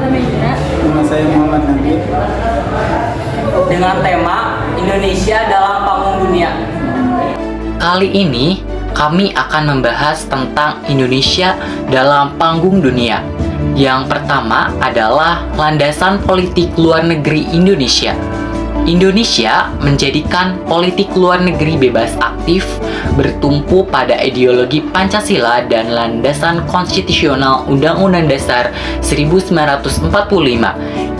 Nama saya Muhammad Nabi. Dengan tema Indonesia dalam Panggung Dunia. Kali ini kami akan membahas tentang Indonesia dalam panggung dunia. Yang pertama adalah landasan politik luar negeri Indonesia. Indonesia menjadikan politik luar negeri bebas aktif bertumpu pada ideologi Pancasila dan landasan konstitusional Undang-Undang Dasar 1945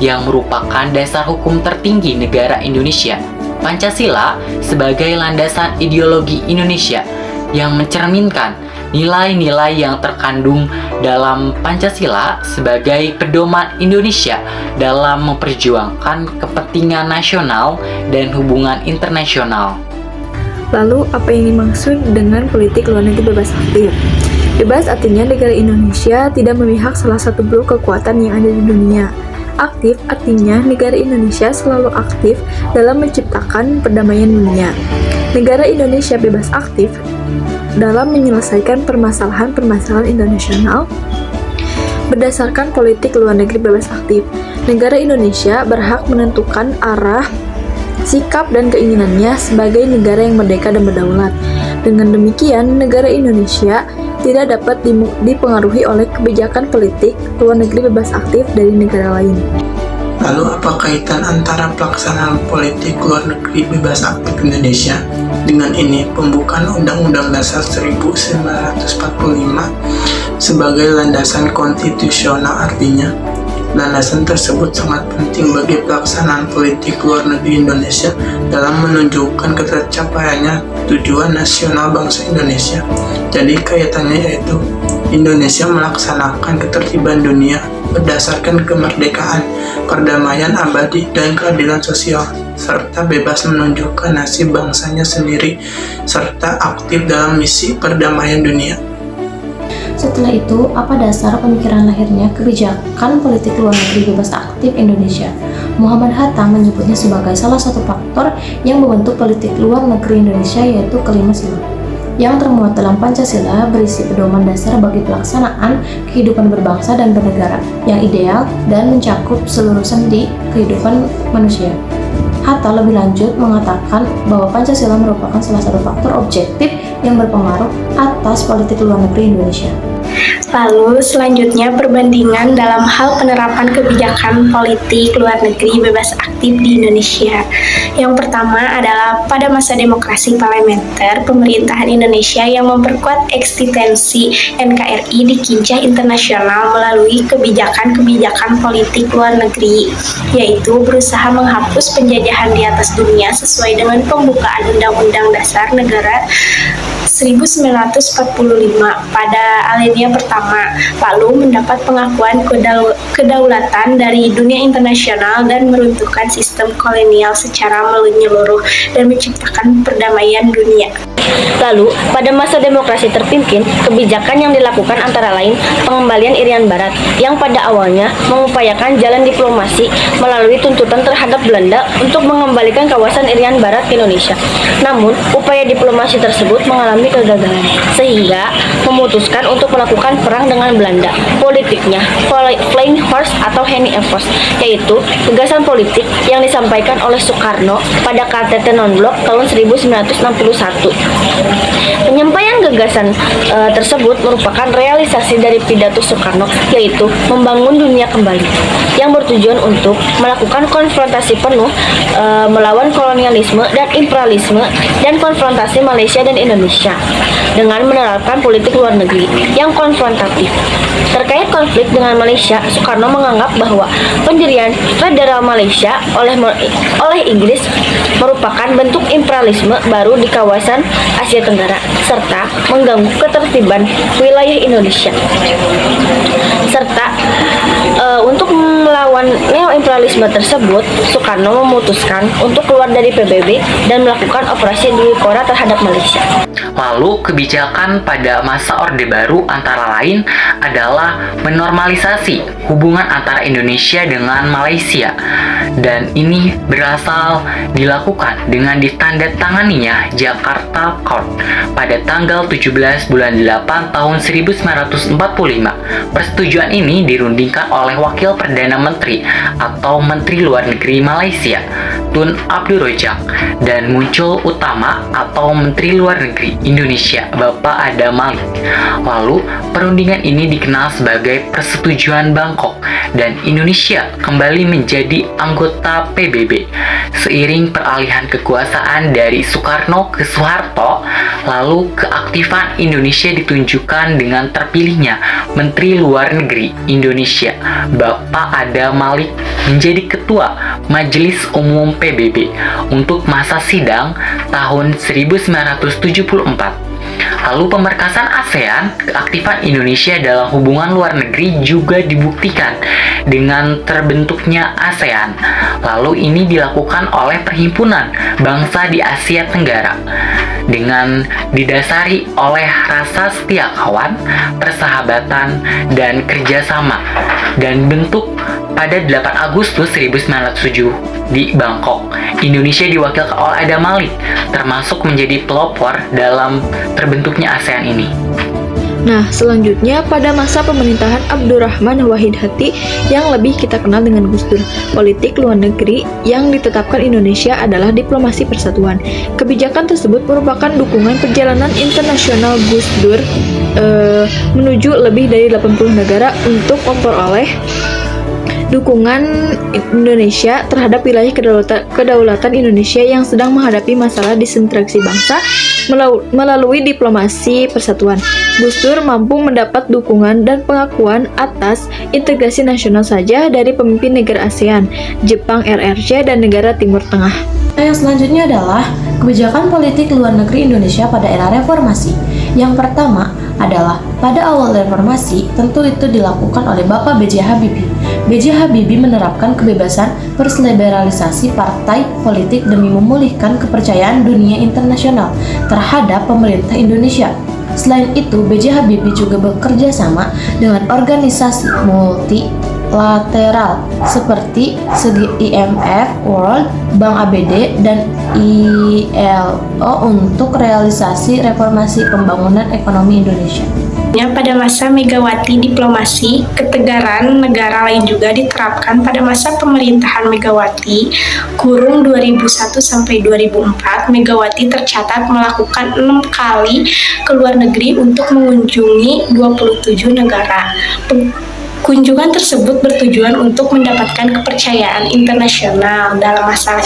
yang merupakan dasar hukum tertinggi negara Indonesia. Pancasila sebagai landasan ideologi Indonesia yang mencerminkan nilai-nilai yang terkandung dalam Pancasila sebagai pedoman Indonesia dalam memperjuangkan kepentingan nasional dan hubungan internasional. Lalu, apa yang dimaksud dengan politik luar negeri bebas aktif? Bebas artinya negara Indonesia tidak memihak salah satu blok kekuatan yang ada di dunia. Aktif artinya negara Indonesia selalu aktif dalam menciptakan perdamaian dunia. Negara Indonesia bebas aktif dalam menyelesaikan permasalahan-permasalahan internasional berdasarkan politik luar negeri bebas aktif. Negara Indonesia berhak menentukan arah, sikap, dan keinginannya sebagai negara yang merdeka dan berdaulat. Dengan demikian, negara Indonesia tidak dapat dipengaruhi oleh kebijakan politik luar negeri bebas aktif dari negara lain. Lalu apa kaitan antara pelaksanaan politik luar negeri bebas aktif Indonesia dengan ini pembukaan Undang-Undang Dasar 1945 sebagai landasan konstitusional? Artinya, landasan tersebut sangat penting bagi pelaksanaan politik luar negeri Indonesia dalam menunjukkan tercapaiannya tujuan nasional bangsa Indonesia. Jadi kaitannya yaitu Indonesia melaksanakan ketertiban dunia berdasarkan kemerdekaan, perdamaian abadi, dan keadilan sosial, serta bebas menunjukkan nasib bangsanya sendiri, serta aktif dalam misi perdamaian dunia. Setelah itu, apa dasar pemikiran lahirnya kebijakan politik luar negeri bebas aktif Indonesia? Muhammad Hatta menyebutnya sebagai salah satu faktor yang membentuk politik luar negeri Indonesia, yaitu kelima sila yang termuat dalam Pancasila, berisi pedoman dasar bagi pelaksanaan kehidupan berbangsa dan bernegara yang ideal dan mencakup seluruh sendi kehidupan manusia. Hatta lebih lanjut mengatakan bahwa Pancasila merupakan salah satu faktor objektif yang berpengaruh atas politik luar negeri Indonesia. Lalu selanjutnya perbandingan dalam hal penerapan kebijakan politik luar negeri bebas aktif di Indonesia. Yang pertama adalah pada masa demokrasi parlementer, pemerintahan Indonesia yang memperkuat eksistensi NKRI di kancah internasional melalui kebijakan-kebijakan politik luar negeri, yaitu berusaha menghapus penjajahan di atas dunia sesuai dengan pembukaan Undang-Undang Dasar Negara 1945 pada alinea pertama, lalu mendapat pengakuan kedaulatan dari dunia internasional dan meruntuhkan sistem kolonial secara menyeluruh dan menciptakan perdamaian dunia. Lalu, pada masa demokrasi terpimpin, kebijakan yang dilakukan antara lain pengembalian Irian Barat yang pada awalnya mengupayakan jalan diplomasi melalui tuntutan terhadap Belanda untuk mengembalikan kawasan Irian Barat ke Indonesia. Namun, upaya diplomasi tersebut mengalami kegagalan, sehingga memutuskan untuk melakukan perang dengan Belanda. Politiknya, Flying Horse atau Henny Evers, yaitu gagasan politik yang disampaikan oleh Soekarno pada KTT Non-Blok tahun 1961. Penyampaian gagasan tersebut merupakan realisasi dari pidato Soekarno, yaitu membangun dunia kembali, yang bertujuan untuk melakukan konfrontasi penuh melawan kolonialisme dan imperialisme dan konfrontasi Malaysia dan Indonesia dengan menerapkan politik luar negeri yang konfrontatif. Terkait konflik dengan Malaysia, Soekarno menganggap bahwa pendirian Federal Malaysia oleh Inggris merupakan bentuk imperialisme baru di kawasan Asia Tenggara serta mengganggu ketertiban wilayah Indonesia. Serta untuk melawan neo-imperialisme tersebut, Soekarno memutuskan untuk keluar dari PBB dan melakukan operasi Dwi Kora terhadap Malaysia. Lalu kebijakan pada masa Orde Baru antara lain adalah menormalisasi hubungan antara Indonesia dengan Malaysia. Dan ini berasal dilakukan dengan ditandatanganinya Jakarta Accord pada tanggal 17 bulan 8 tahun 1945. Persetujuan ini dirundingkan oleh Wakil Perdana Menteri atau Menteri Luar Negeri Malaysia, Tun Abdul Rojak, dan muncul utama atau Menteri Luar Negeri Indonesia, Bapak Adam Malik. Lalu, perundingan ini dikenal sebagai Persetujuan Bangkok dan Indonesia kembali menjadi anggota PBB. Seiring peralihan kekuasaan dari Soekarno ke Soeharto, lalu keaktifan Indonesia ditunjukkan dengan terpilihnya Menteri Luar Negeri Indonesia, Bapak Adam Malik, menjadi Ketua Majelis Umum PBB untuk masa sidang tahun 1974. Lalu pemberkasan ASEAN, keaktifan Indonesia dalam hubungan luar negeri juga dibuktikan dengan terbentuknya ASEAN. Lalu ini dilakukan oleh Perhimpunan Bangsa di Asia Tenggara dengan didasari oleh rasa setia kawan, persahabatan, dan kerjasama, dan bentuk pada 8 Agustus 1907 di Bangkok. Indonesia diwakilkan oleh Adam Malik, termasuk menjadi pelopor dalam terbentuknya ASEAN ini. Nah, selanjutnya pada masa pemerintahan Abdurrahman Wahid Hati yang lebih kita kenal dengan Gus Dur, politik luar negeri yang ditetapkan Indonesia adalah diplomasi persatuan. Kebijakan tersebut merupakan dukungan perjalanan internasional Gus Dur menuju lebih dari 80 negara untuk memperoleh dukungan Indonesia terhadap wilayah kedaulatan Indonesia yang sedang menghadapi masalah disintegrasi bangsa melalui diplomasi persatuan. Gus Dur mampu mendapat dukungan dan pengakuan atas integrasi nasional saja dari pemimpin negara ASEAN, Jepang, RRC, dan negara Timur Tengah. Yang selanjutnya adalah kebijakan politik luar negeri Indonesia pada era reformasi. Yang pertama adalah pada awal reformasi, tentu itu dilakukan oleh Bapak B.J. Habibie. B.J. Habibie menerapkan kebebasan berliberalisasi partai politik demi memulihkan kepercayaan dunia internasional terhadap pemerintah Indonesia. Selain itu, B.J. Habibie juga bekerja sama dengan organisasi multilateral seperti IMF, World Bank ABD, dan ILO untuk realisasi reformasi pembangunan ekonomi Indonesia. Pada masa Megawati, diplomasi ketegaran negara lain juga diterapkan pada masa pemerintahan Megawati kurung 2001 sampai 2004. Megawati tercatat melakukan 6 kali ke luar negeri untuk mengunjungi 27 negara. Kunjungan tersebut bertujuan untuk mendapatkan kepercayaan internasional dalam masalah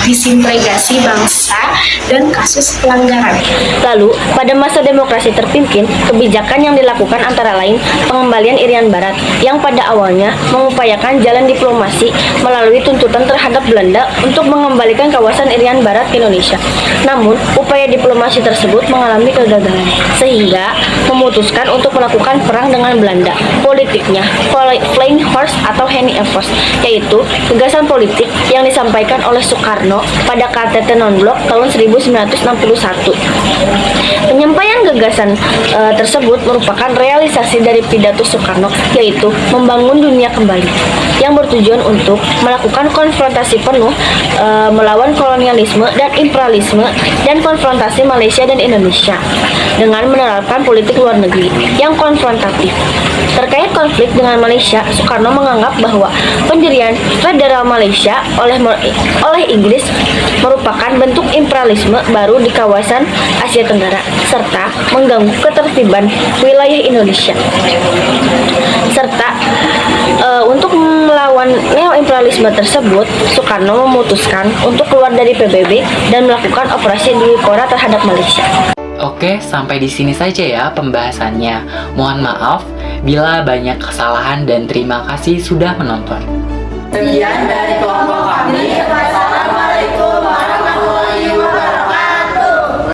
disintegrasi bangsa dan kasus pelanggaran. Lalu, pada masa demokrasi terpimpin, kebijakan yang dilakukan antara lain pengembalian Irian Barat yang pada awalnya mengupayakan jalan diplomasi melalui tuntutan terhadap Belanda untuk mengembalikan kawasan Irian Barat ke Indonesia. Namun, upaya diplomasi tersebut mengalami kegagalan, sehingga memutuskan untuk melakukan perang dengan Belanda. Politiknya Flying Horse atau Henny Evers, yaitu gagasan politik yang disampaikan oleh Soekarno pada KTT Non-Blok tahun 1961. Penyampaian gagasan tersebut merupakan realisasi dari pidato Soekarno, yaitu membangun dunia kembali, yang bertujuan untuk melakukan konfrontasi penuh melawan kolonialisme dan imperialisme dan konfrontasi Malaysia dan Indonesia dengan menerapkan politik luar negeri yang konfrontatif. Terkait konflik dengan Malaysia, Soekarno menganggap bahwa pendirian Federal Malaysia oleh Inggris merupakan bentuk imperialisme baru di kawasan Asia Tenggara serta mengganggu ketertiban wilayah Indonesia. Serta untuk melawan neo-imperialisme tersebut, Soekarno memutuskan untuk keluar dari PBB dan melakukan operasi Dwi Kora terhadap Malaysia. Oke, sampai di sini saja ya pembahasannya. Mohon maaf bila banyak kesalahan dan terima kasih sudah menonton. Sekian dari kelompok kami.